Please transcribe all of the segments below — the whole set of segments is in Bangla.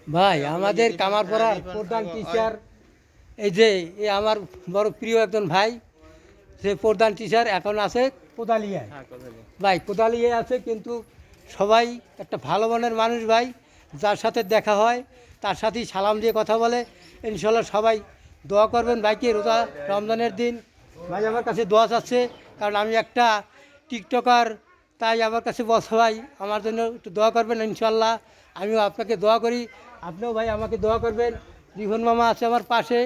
ভাই আমাদের কামারপাড়ার প্রধান টিচার এই যে আমার বড় প্রিয় একজন ভাই, সে প্রধান টিচার এখন আছে কোদালিয়ায়। ভাই কোদালিয়ায় আছে, কিন্তু সবাই একটা ভালো মনের মানুষ ভাই, যার সাথে দেখা হয় তার সাথেই সালাম দিয়ে কথা বলে। ইনশাল্লাহ সবাই দোয়া করবেন ভাইকে, রোজা রমজানের দিন ভাই আমার কাছে দোয়া চাচ্ছে, কারণ আমি একটা টিকটকার, তাই আমার কাছে বস ভাই আমার জন্য একটু দোয়া করবেন। ইনশাল্লাহ আমিও আপনাকে দোয়া করি, আপনিও ভাই আমাকে দোয়া করবেন। রিভন মামা আছে আমার পাশে,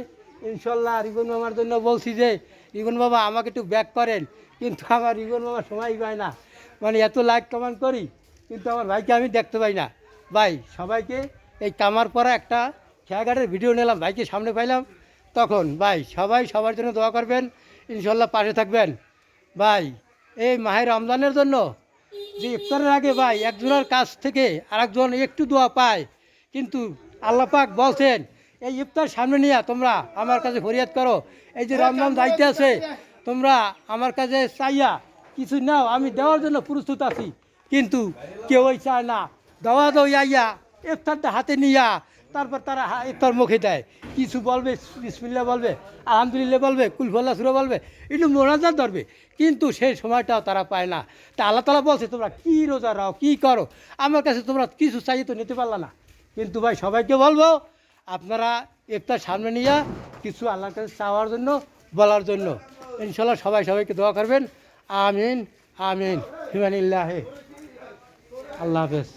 ইনশাল্লাহ রিভন মামার জন্য বলছি যে রিভন বাবা আমাকে একটু ব্যাক করেন, কিন্তু আমার রিভন মামা সময় পায় না, মানে এত লাইক কমেন্ট করি কিন্তু আমার ভাইকে আমি দেখতে পাই না। ভাই সবাইকে এই কামার পরা একটা খেয়াঘাটের ভিডিও নিলাম, ভাইকে সামনে পাইলাম, তখন ভাই সবাই সবার জন্য দোয়া করবেন, ইনশাল্লাহ পাশে থাকবেন। ভাই এই মাহে রমজানের জন্য যে ইফতারের আগে ভাই একজনের কাছ থেকে আরেকজন একটু দোয়া পায়, কিন্তু আল্লাহ পাক বলছেন এই ইফতার সামনে নিয়ে তোমরা আমার কাছে ফরিয়াদ করো, এই যে রমজান যাইতে আছে তোমরা আমার কাছে চাইয়া কিছু নাও, আমি দেওয়ার জন্য প্রস্তুত আছি, কিন্তু কেউই চায় না। দেওয়া আইয়া ইফতারটা হাতে নিয়া তারপর তারা ইফতার মুখে দেয়, কিছু বলবে বিসমিল্লাহ বলবে, আলহামদুলিল্লাহ বলবে, কুলফল্লা সুরা বলবে, একটু মোনাজাত ধরবে, কিন্তু সেই সময়টাও তারা পায় না। তা আল্লাহ তালা বলছে তোমরা কী রোজা রাও, কী করো, আমার কাছে তোমরা কিছু চাইয়ে তো নিতে পারলা না। কিন্তু ভাই সবাইকে বলবো আপনারা ইফতার সামনে নিয়ে কিছু আল্লাহর কাছে চাওয়ার জন্য, বলার জন্য। ইনশাল্লাহ সবাই সবাইকে দোয়া করবেন। আমিন আমিন। হিমানিল্লাহে। আল্লাহ হাফেজ।